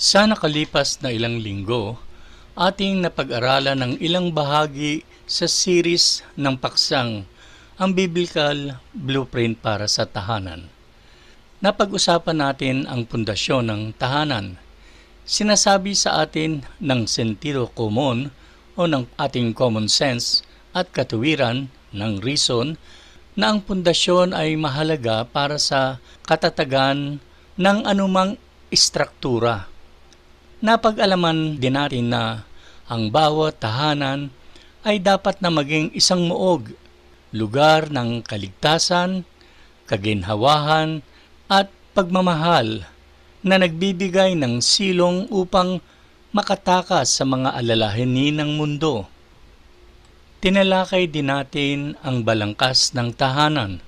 Sa nakalipas na ilang linggo, ating napag-aralan ng ilang bahagi sa series ng paksang ang Biblical Blueprint para sa Tahanan. Napag-usapan natin ang pundasyon ng tahanan. Sinasabi sa atin ng sentido komon o ng ating common sense at katuwiran ng reason na ang pundasyon ay mahalaga para sa katatagan ng anumang istruktura. Napag-alaman din natin na ang bawat tahanan ay dapat na maging isang muog, lugar ng kaligtasan, kaginhawahan at pagmamahal na nagbibigay ng silong upang makatakas sa mga alalahanin ng mundo. Tinalakay din natin ang balangkas ng tahanan.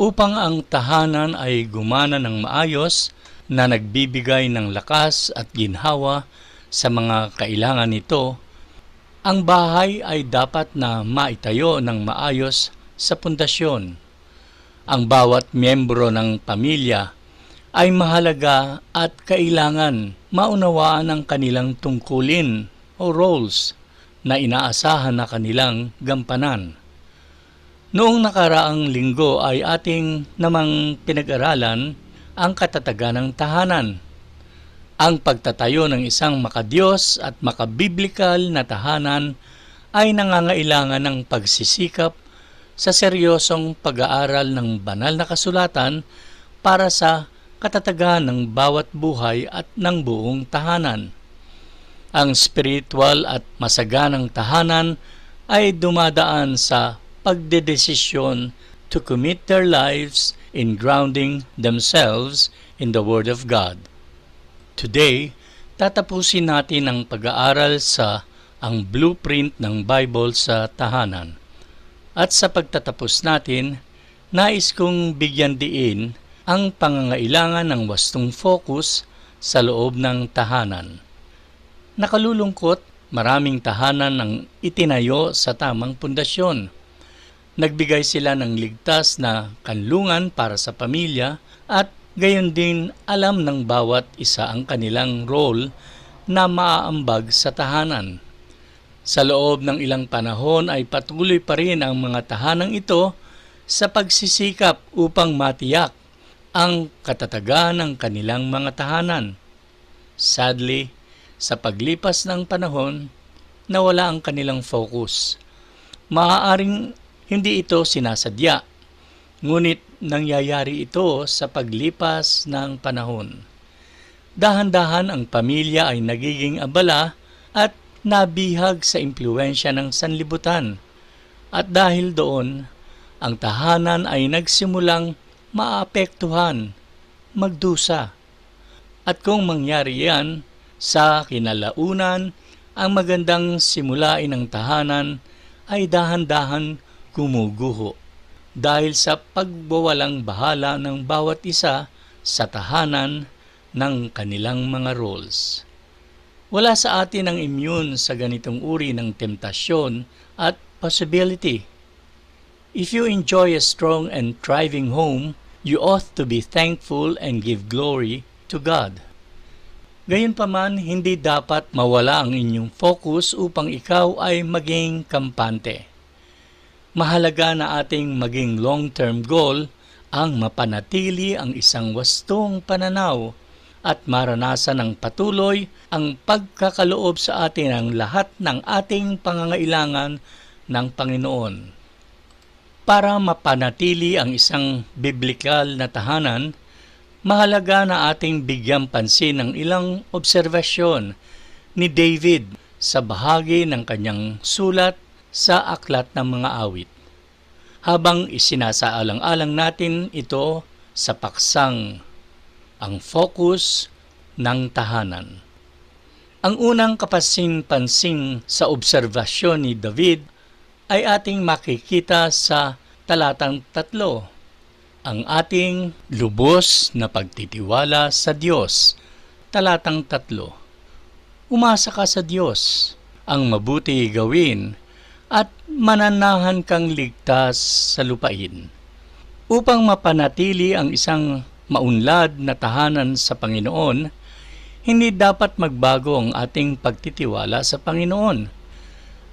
Upang ang tahanan ay gumana ng maayos, na nagbibigay ng lakas at ginhawa sa mga kailangan nito, ang bahay ay dapat na maitayo ng maayos sa pundasyon. Ang bawat miyembro ng pamilya ay mahalaga at kailangan maunawaan ang kanilang tungkulin o roles na inaasahan na kanilang gampanan. Noong nakaraang linggo ay ating namang pinag-aralan ang katatagan ng tahanan. Ang pagtatayo ng isang makadiyos at makabiblikal na tahanan ay nangangailangan ng pagsisikap sa seryosong pag-aaral ng banal na kasulatan para sa katatagan ng bawat buhay at ng buong tahanan. Ang spiritual at masaganang tahanan ay dumadaan sa pagdedesisyon to commit their lives in grounding themselves in the Word of God. Today, tatapusin natin ang pag-aaral sa ang blueprint ng Bible sa tahanan. At sa pagtatapos natin, nais kong bigyan diin ang pangangailangan ng wastong focus sa loob ng tahanan. Nakalulungkot, maraming tahanan ang itinayo sa tamang pundasyon. Nagbigay sila ng ligtas na kanlungan para sa pamilya at gayon din alam ng bawat isa ang kanilang role na maaambag sa tahanan. Sa loob ng ilang panahon ay patuloy pa rin ang mga tahanang ito sa pagsisikap upang matiyak ang katatagan ng kanilang mga tahanan. Sadly, sa paglipas ng panahon, nawala ang kanilang focus. Maaaring hindi ito sinasadya, ngunit nangyayari ito sa paglipas ng panahon. Dahan-dahan ang pamilya ay nagiging abala at nabihag sa impluwensya ng sanlibutan. At dahil doon, ang tahanan ay nagsimulang maapektuhan, magdusa. At kung mangyari yan, sa kinalaunan, ang magandang simulain ng tahanan ay dahan-dahan gumuguho dahil sa pagwawalang bahala ng bawat isa sa tahanan ng kanilang mga roles. Wala sa atin ang immune sa ganitong uri ng temptasyon at possibility. If you enjoy a strong and thriving home, you ought to be thankful and give glory to God. Gayunpaman, hindi dapat mawala ang inyong focus upang ikaw ay maging kampante. Mahalaga na ating maging long-term goal ang mapanatili ang isang wastong pananaw at maranasan ng patuloy ang pagkakaloob sa atin ng lahat ng ating pangangailangan ng Panginoon. Para mapanatili ang isang biblikal na tahanan, mahalaga na ating bigyang pansin ang ilang obserbasyon ni David sa bahagi ng kanyang sulat sa Aklat ng Mga Awit. Habang isinasaalang-alang natin ito sa paksang ang focus ng tahanan. Ang unang kapansin-pansin sa obserbasyon ni David ay ating makikita sa talatang 3. Ang ating lubos na pagtitiwala sa Diyos. Talatang 3. Umasa ka sa Diyos, ang mabuti gawin, at mananahan kang ligtas sa lupain. Upang mapanatili ang isang maunlad na tahanan sa Panginoon, Hindi dapat magbago ang ating pagtitiwala sa Panginoon.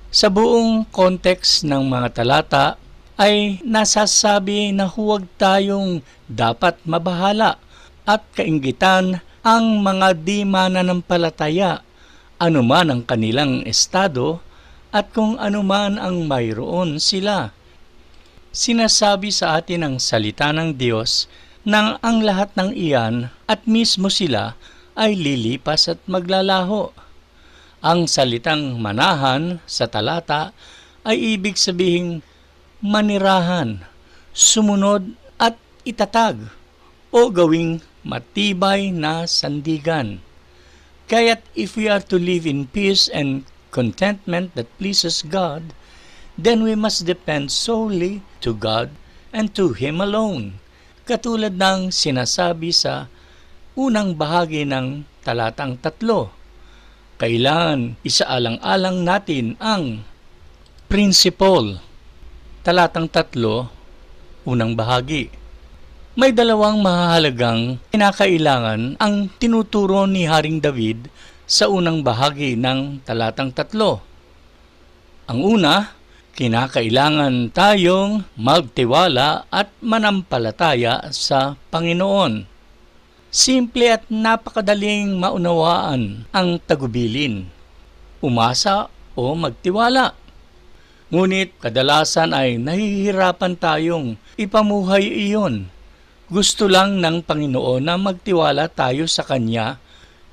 Sa buong context ng mga talata ay nasasabi na huwag tayong dapat mabahala at kainggitan ang mga di mananampalataya, anuman ang kanilang estado at kung anuman ang mayroon sila. Sinasabi sa atin ang salita ng Diyos na ang lahat ng iyan at mismo sila ay lilipas at maglalaho. Ang salitang manahan sa talata ay ibig sabihing manirahan, sumunod at itatag o gawing matibay na sandigan. Kaya't if we are to live in peace and contentment that pleases God, then we must depend solely to God and to Him alone. Katulad ng sinasabi sa unang bahagi ng talatang 3. Kailangan isaalang-alang natin ang principle. Talatang 3, unang bahagi. May dalawang mahahalagang kinakailangan ang tinuturo ni Haring David sa unang bahagi ng talatang 3. Ang una, kinakailangan tayong magtiwala at manampalataya sa Panginoon. Simple at napakadaling maunawaan ang tagubilin, umasa o magtiwala. Ngunit kadalasan ay nahihirapan tayong ipamuhay iyon. Gusto lang ng Panginoon na magtiwala tayo sa Kanya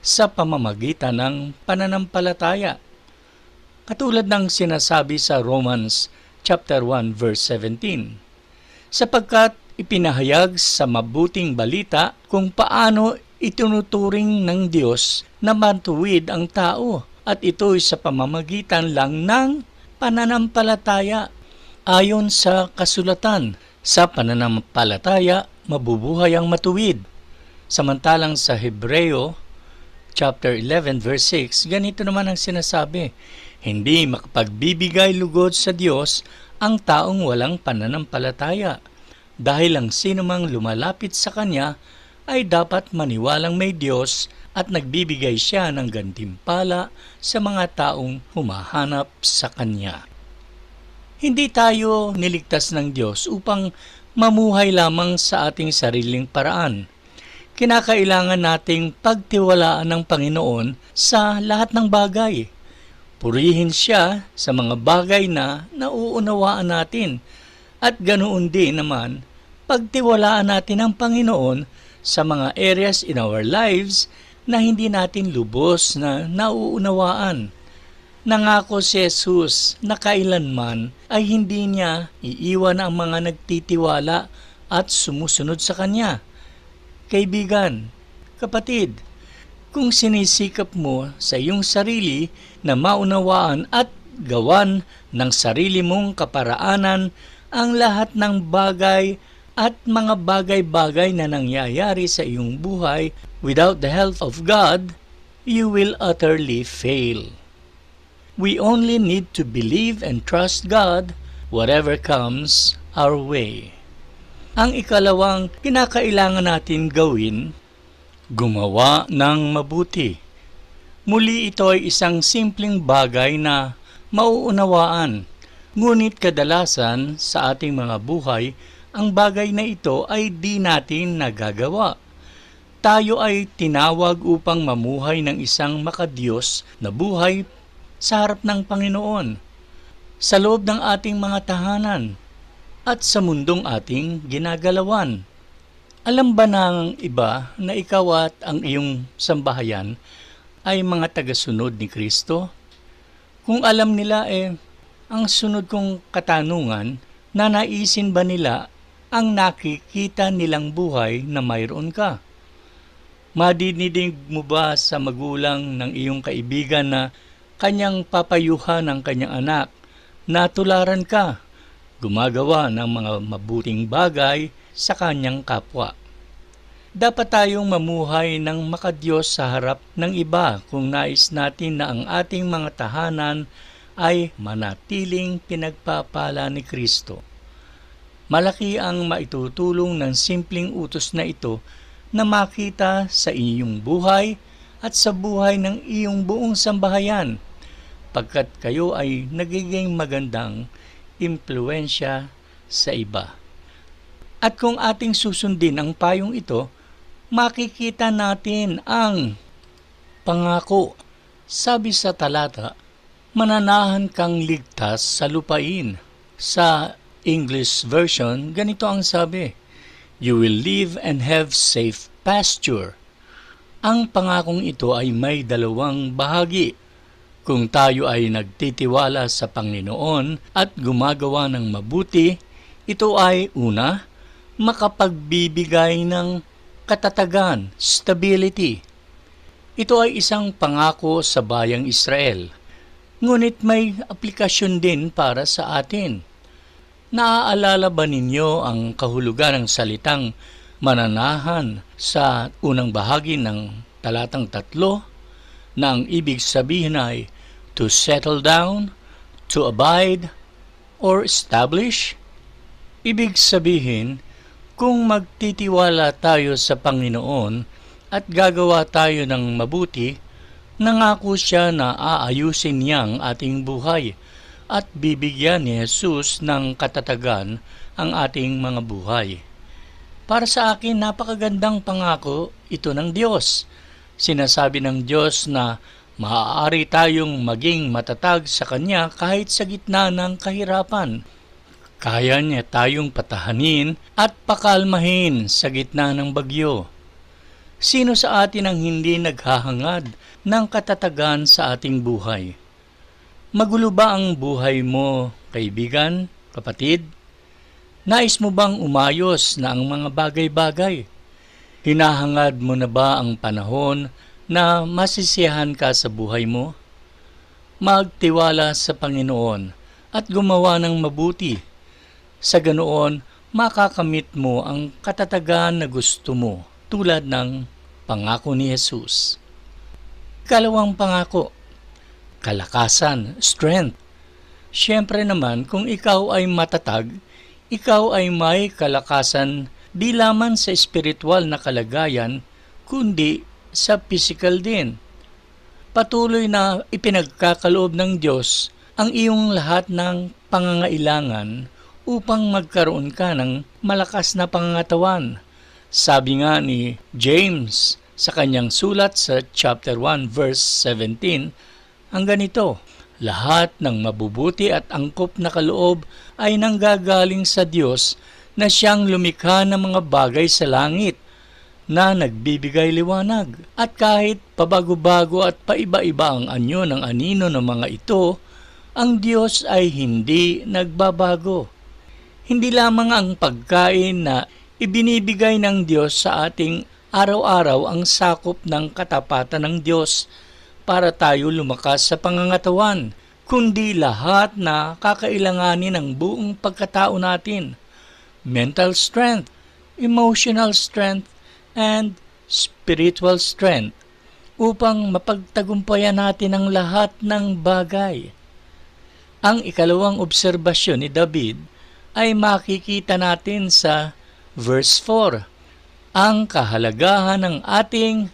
sa pamamagitan ng pananampalataya. Katulad ng sinasabi sa Romans chapter 1 verse 17. Sapagkat ipinahayag sa mabuting balita kung paano itinuturing ng Diyos na matuwid ang tao at ito'y sa pamamagitan lang ng pananampalataya. Ayon sa kasulatan, sa pananampalataya mabubuhay ang matuwid. Samantalang sa Hebreo chapter 11 verse 6, ganito naman ang sinasabi, hindi makapagbibigay lugod sa Diyos ang taong walang pananampalataya. Dahil ang sinumang lumalapit sa Kanya ay dapat maniwalang may Diyos at nagbibigay Siya ng gantimpala sa mga taong humahanap sa Kanya. Hindi tayo niligtas ng Diyos upang mamuhay lamang sa ating sariling paraan. Kinakailangan nating pagtiwalaan ng Panginoon sa lahat ng bagay. Purihin Siya sa mga bagay na nauunawaan natin at ganoon din naman pagtiwalaan natin ang Panginoon sa mga areas in our lives na hindi natin lubos na nauunawaan. Nangako si Jesus na kailanman ay hindi Niya iiwan ang mga nagtitiwala at sumusunod sa Kanya. Kaibigan, kapatid, kung sinisikap mo sa iyong sarili na maunawaan at gawan ng sarili mong kaparaanan ang lahat ng bagay at mga bagay-bagay na nangyayari sa iyong buhay without the help of God, you will utterly fail. We only need to believe and trust God whatever comes our way. Ang ikalawang kinakailangan natin gawin, gumawa ng mabuti. Muli ito ay isang simpleng bagay na mauunawaan, ngunit kadalasan sa ating mga buhay, ang bagay na ito ay di natin nagagawa. Tayo ay tinawag upang mamuhay ng isang makadiyos na buhay sa harap ng Panginoon, sa loob ng ating mga tahanan, at sa mundong ating ginagalawan. Alam ba ng iba na ikaw at ang iyong sambahayan ay mga tagasunod ni Kristo? Kung alam nila ang sunod kong katanungan, nanaisin ba nila ang nakikita nilang buhay na mayroon ka? Madidinig mo ba sa magulang ng iyong kaibigan na kanyang papayuhan ng kanyang anak na tularan ka, gumagawa ng mga mabuting bagay sa kanyang kapwa? Dapat tayong mamuhay ng makadiyos sa harap ng iba kung nais natin na ang ating mga tahanan ay manatiling pinagpapala ni Kristo. Malaki ang maitutulong ng simpleng utos na ito na makita sa iyong buhay at sa buhay ng iyong buong sambahayan, pagkat kayo ay nagiging magandang impluensya sa iba. At kung ating susundin ang payong ito, makikita natin ang pangako. Sabi sa talata, mananahan kang ligtas sa lupain. Sa English version, ganito ang sabi, you will live and have safe pasture. Ang pangakong ito ay may dalawang bahagi. Kung tayo ay nagtitiwala sa Panginoon at gumagawa ng mabuti, ito ay una, makapagbibigay ng katatagan, stability. Ito ay isang pangako sa bayang Israel. Ngunit may aplikasyon din para sa atin. Naaalala ba ninyo ang kahulugan ng salitang mananahan sa unang bahagi ng talatang 3 na ang ibig sabihin ay to settle down, to abide, or establish? Ibig sabihin, kung magtitiwala tayo sa Panginoon at gagawa tayo ng mabuti, nangako siya na aayusin niya ang ating buhay at bibigyan ni Jesus ng katatagan ang ating mga buhay. Para sa akin, napakagandang pangako ito ng Diyos. Sinasabi ng Diyos na maaari tayong maging matatag sa Kanya kahit sa gitna ng kahirapan. Kaya niya tayong patahanin at pakalmahin sa gitna ng bagyo. Sino sa atin ang hindi naghahangad ng katatagan sa ating buhay? Magulo ba ang buhay mo, kaibigan, kapatid? Nais mo bang umayos na ang mga bagay-bagay? Hinahangad mo na ba ang panahon na masisiyahan ka sa buhay mo? Magtiwala sa Panginoon at gumawa ng mabuti. Sa ganoon, makakamit mo ang katatagan na gusto mo tulad ng pangako ni Jesus. Ikalawang pangako, kalakasan, strength. Siyempre naman, kung ikaw ay matatag, ikaw ay may kalakasan di lamang sa espiritual na kalagayan, kundi sa physical din. Patuloy na ipinagkakaloob ng Diyos ang iyong lahat ng pangangailangan upang magkaroon ka ng malakas na pangangatawan. Sabi nga ni James sa kanyang sulat sa chapter 1 verse 17, ang ganito, lahat ng mabubuti at angkop na kaloob ay nanggagaling sa Diyos na siyang lumikha ng mga bagay sa langit na nagbibigay liwanag. At kahit pabago-bago at paiba-iba ang anyo ng anino ng mga ito, ang Diyos ay hindi nagbabago. Hindi lamang ang pagkain na ibinibigay ng Diyos sa ating araw-araw ang sakop ng katapatan ng Diyos para tayo lumakas sa pangangatawan, kundi lahat na kakailanganin ng buong pagkatao natin. Mental strength, emotional strength, and spiritual strength upang mapagtagumpayan natin ang lahat ng bagay. Ang ikalawang obserbasyon ni David ay makikita natin sa verse 4, ang kahalagahan ng ating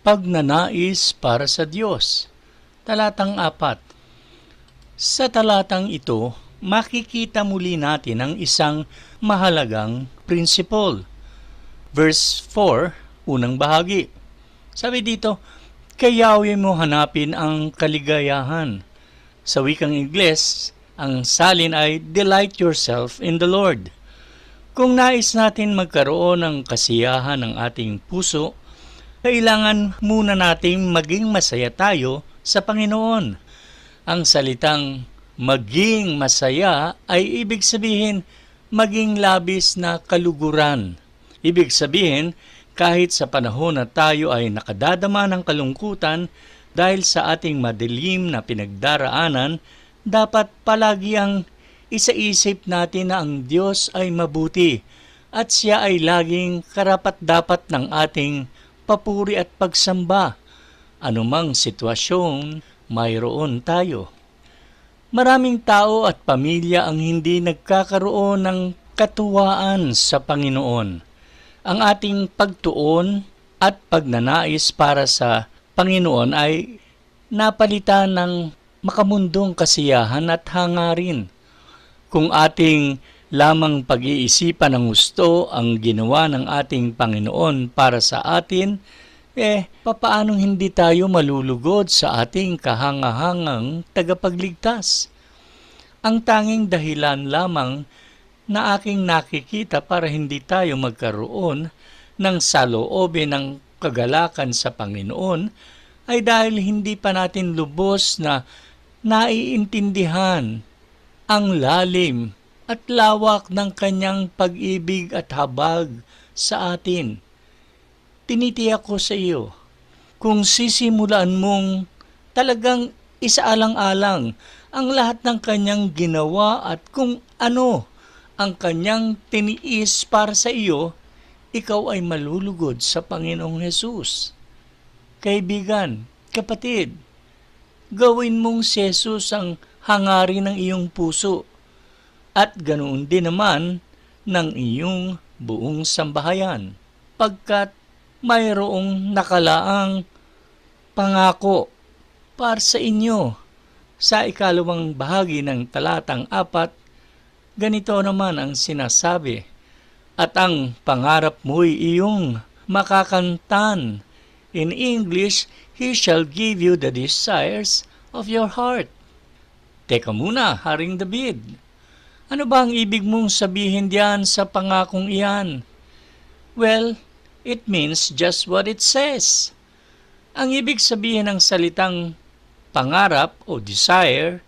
pagnanais para sa Diyos. Talatang 4. Sa talatang ito, makikita muli natin ang isang mahalagang principle. Verse 4, unang bahagi. Sabi dito, kayawi mo hanapin ang kaligayahan. Sa wikang Ingles, ang salin ay delight yourself in the Lord. Kung nais natin magkaroon ng kasiyahan ng ating puso, kailangan muna nating maging masaya tayo sa Panginoon. Ang salitang maging masaya ay ibig sabihin maging labis na kaluguran. Ibig sabihin, kahit sa panahon na tayo ay nakadadama ng kalungkutan dahil sa ating madilim na pinagdaraanan, dapat palagi ang isaisip natin na ang Diyos ay mabuti at siya ay laging karapat-dapat ng ating papuri at pagsamba. Anumang sitwasyon, mayroon tayo. Maraming tao at pamilya ang hindi nagkakaroon ng katuwaan sa Panginoon. Ang ating pagtuon at pagnanais para sa Panginoon ay napalitan ng makamundong kasiyahan at hangarin. Kung ating lamang pag-iisipan ng gusto ang ginawa ng ating Panginoon para sa atin, papaanong hindi tayo malulugod sa ating kahangahangang tagapagligtas? Ang tanging dahilan lamang na aking nakikita para hindi tayo magkaroon ng saloobin ng kagalakan sa Panginoon ay dahil hindi pa natin lubos na naiintindihan ang lalim at lawak ng kanyang pag-ibig at habag sa atin. Tinitiyak ko sa iyo, kung sisimulan mong talagang isaalang-alang ang lahat ng kanyang ginawa at kung ano ang kanyang tiniis para sa iyo, ikaw ay malulugod sa Panginoong Hesus. Kaibigan, kapatid, gawin mong si Jesus ang hangarin ng iyong puso at ganoon din naman ng iyong buong sambahayan, pagkat mayroong nakalaang pangako para sa inyo. Sa ikalawang bahagi ng talatang 4, ganito naman ang sinasabi, at ang pangarap mo'y iyong makakantan. In English, He shall give you the desires of your heart. Teka muna, Haring David. Ano ba ang ibig mong sabihin diyan sa pangakong iyan? Well, it means just what it says. Ang ibig sabihin ng salitang pangarap o desire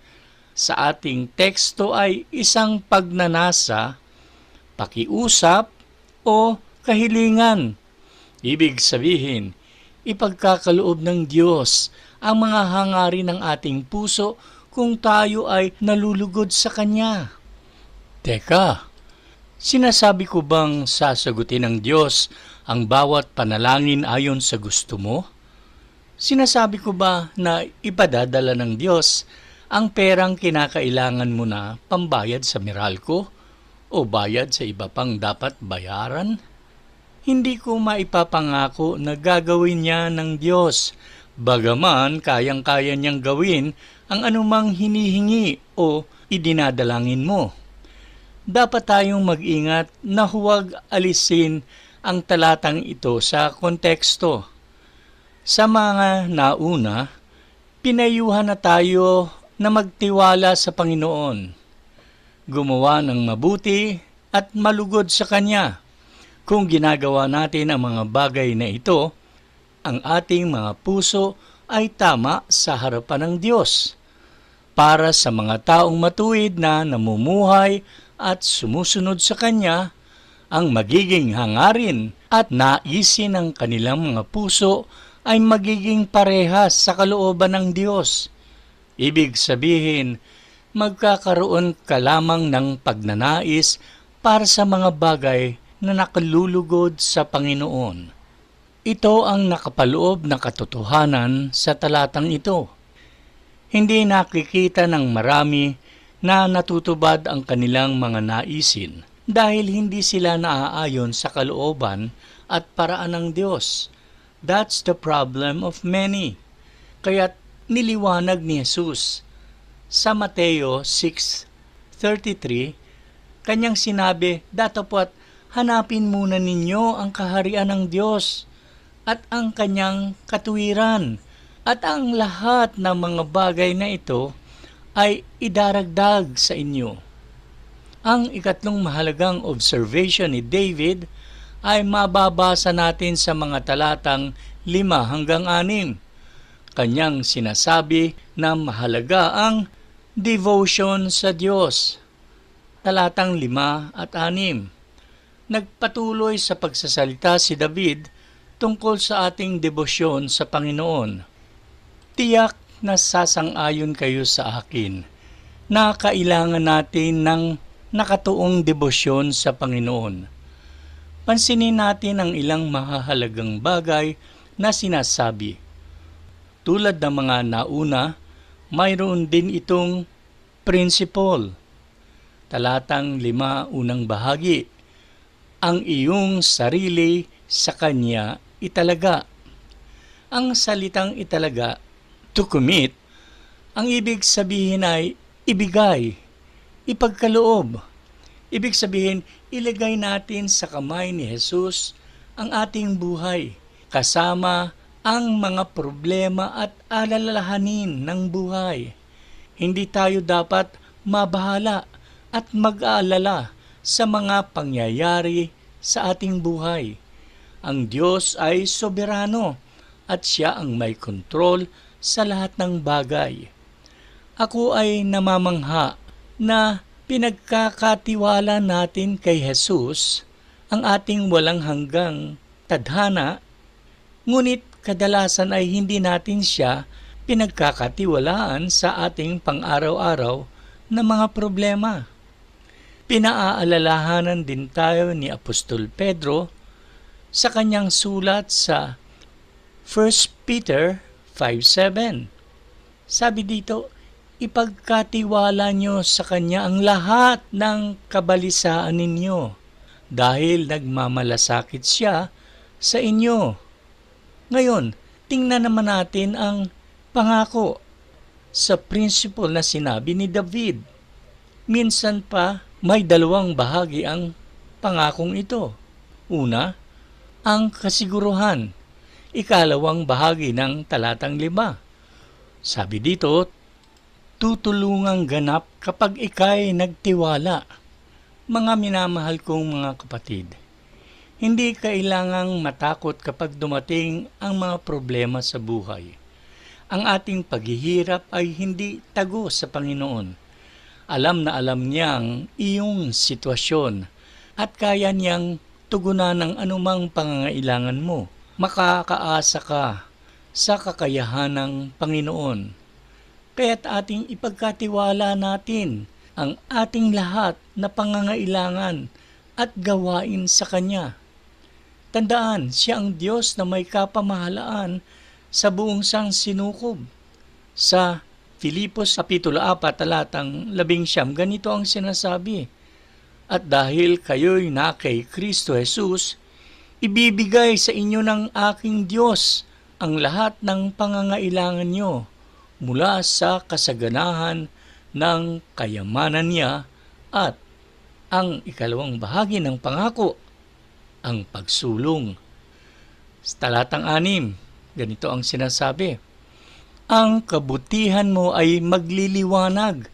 sa ating teksto ay isang pagnanasa, pakiusap o kahilingan. Ibig sabihin, ipagkakaloob ng Diyos ang mga hangarin ng ating puso kung tayo ay nalulugod sa Kanya. Teka, sinasabi ko bang sasagutin ng Diyos ang bawat panalangin ayon sa gusto mo? Sinasabi ko ba na ipadadala ng Diyos ang perang kinakailangan mo na pambayad sa Meralco o bayad sa iba pang dapat bayaran? Hindi ko maipapangako na gagawin niya ng Diyos, bagaman kayang-kaya niyang gawin ang anumang hinihingi o idinadalangin mo. Dapat tayong mag-ingat na huwag alisin ang talatang ito sa konteksto. Sa mga nauna, pinayuhan na tayo na magtiwala sa Panginoon, gumawa ng mabuti at malugod sa Kanya. Kung ginagawa natin ang mga bagay na ito, ang ating mga puso ay tama sa harapan ng Diyos. Para sa mga taong matuwid na namumuhay at sumusunod sa Kanya, ang magiging hangarin at naisin ng kanilang mga puso ay magiging parehas sa kalooban ng Diyos. Ibig sabihin, magkakaroon ka lamang ng pagnanais para sa mga bagay na nakalulugod sa Panginoon. Ito ang nakapaloob na katotohanan sa talatang ito. Hindi nakikita ng marami na natutubad ang kanilang mga naisin dahil hindi sila naaayon sa kalooban at paraan ng Diyos. That's the problem of many. Kaya't niliwanag ni Jesus sa Mateo 6:33, kanyang sinabi, datapwat hanapin muna ninyo ang kaharian ng Diyos at ang kanyang katuwiran, at ang lahat ng mga bagay na ito ay idaragdag sa inyo. Ang ikatlong mahalagang observation ni David ay mababasa natin sa mga talatang 5-6. Kanyang sinasabi na mahalaga ang devotion sa Diyos. Talatang 5 at 6. Nagpatuloy sa pagsasalita si David tungkol sa ating debosyon sa Panginoon. Tiyak na sasang-ayon kayo sa akin na kailangan natin ng nakatuong debosyon sa Panginoon. Pansinin natin ang ilang mahahalagang bagay na sinasabi. Tulad ng mga nauna, mayroon din itong principle. Talatang 5, unang bahagi. Ang iyong sarili sa Kanya italaga. Ang salitang italaga, to commit, ang ibig sabihin ay ibigay, ipagkaloob. Ibig sabihin, ilagay natin sa kamay ni Jesus ang ating buhay, kasama ang mga problema at alalahanin ng buhay. Hindi tayo dapat mabahala at mag-aalala sa mga pangyayari sa ating buhay. Ang Diyos ay soberano at Siya ang may kontrol sa lahat ng bagay. Ako ay namamangha na pinagkakatiwala natin kay Jesus ang ating walang hanggang tadhana, ngunit kadalasan ay hindi natin Siya pinagkakatiwalaan sa ating pang-araw-araw na mga problema. Pinaaalalahanan din tayo ni Apostol Pedro sa kanyang sulat sa 1 Peter 5:7. Sabi dito, ipagkatiwala nyo sa Kanya ang lahat ng kabalisaan ninyo dahil nagmamalasakit Siya sa inyo. Ngayon, tingnan naman natin ang pangako sa principle na sinabi ni David. Minsan pa, may dalawang bahagi ang pangakong ito. Una, ang kasiguruhan. Ikalawang bahagi ng talatang 5. Sabi dito, tutulungang ganap kapag ika'y nagtiwala. Mga minamahal kong mga kapatid, hindi kailangang matakot kapag dumating ang mga problema sa buhay. Ang ating paghihirap ay hindi tago sa Panginoon. Alam na alam niyang iyong sitwasyon at kaya niyang tugunan ng anumang pangangailangan mo. Makakaasa ka sa kakayahan ng Panginoon. Kaya't ating ipagkatiwala natin ang ating lahat na pangangailangan at gawain sa Kanya. Tandaan, Siya ang Diyos na may kapamahalaan sa buong sangsinukob. Sa Filipos Kapitulo 4, talatang 11, ganito ang sinasabi, at dahil kayo'y na kay Kristo Jesus, ibibigay sa inyo ng aking Diyos ang lahat ng pangangailangan nyo mula sa kasaganahan ng kayamanan niya at ang ikalawang bahagi ng pangako, ang pagsulong. Sa talatang 6, ganito ang sinasabi, ang kabutihan mo ay magliliwanag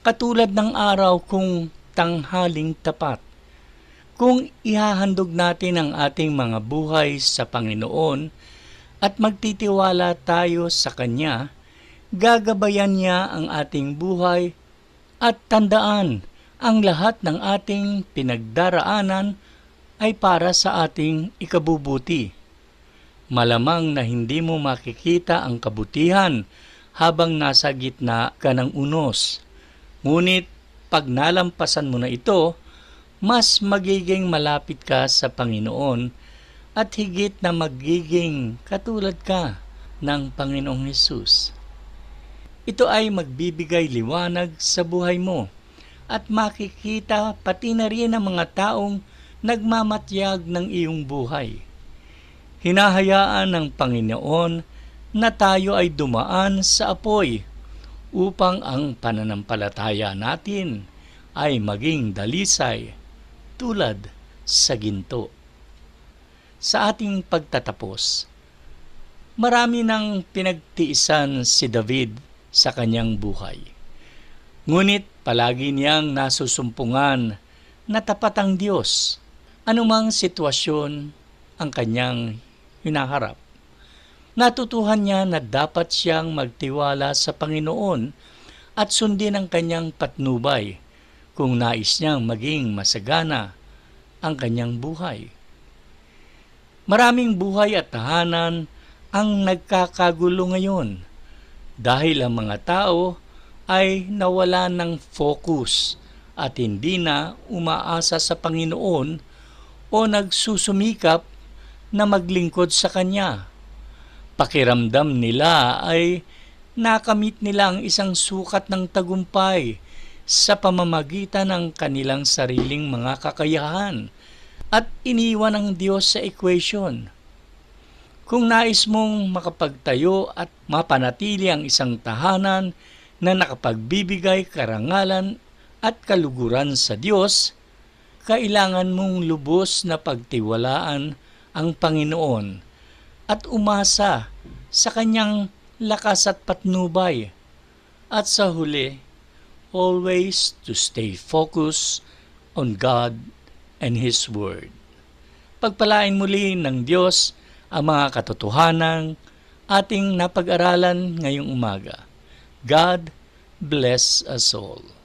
katulad ng araw kung tanghaling tapat. Kung ihahandog natin ang ating mga buhay sa Panginoon at magtitiwala tayo sa Kanya, gagabayan niya ang ating buhay at tandaan, ang lahat ng ating pinagdaraanan ay para sa ating ikabubuti. Malamang na hindi mo makikita ang kabutihan habang nasa gitna ka ng unos. Ngunit pag nalampasan mo na ito, mas magiging malapit ka sa Panginoon at higit na magiging katulad ka ng Panginoong Hesus. Ito ay magbibigay liwanag sa buhay mo at makikita pati na rin ang mga taong nagmamatyag ng iyong buhay. Hinahayaan ng Panginoon na tayo ay dumaan sa apoy upang ang pananampalataya natin ay maging dalisay tulad sa ginto. Sa ating pagtatapos, marami nang pinagtiisan si David sa kanyang buhay. Ngunit palagi niyang nasusumpungan na tapat ang Diyos, anumang sitwasyon ang kanyang hinaharap. Natutuhan niya na dapat siyang magtiwala sa Panginoon at sundin ang kanyang patnubay kung nais niyang maging masagana ang kanyang buhay. Maraming buhay at tahanan ang nagkakagulo ngayon dahil ang mga tao ay nawala ng focus at hindi na umaasa sa Panginoon o nagsusumikap na maglingkod sa Kanya. Pakiramdam nila ay nakamit nila ang isang sukat ng tagumpay sa pamamagitan ng kanilang sariling mga kakayahan at iniwan ang Diyos sa equation. Kung nais mong makapagtayo at mapanatili ang isang tahanan na nakapagbibigay karangalan at kaluguran sa Diyos, kailangan mong lubos na pagtiwalaan ang Panginoon at umasa sa Kanyang lakas at patnubay. At sa huli, always to stay focused on God and His Word. Pagpalain muli ng Diyos ang mga katotohanang ating napag-aralan ngayong umaga. God bless us all.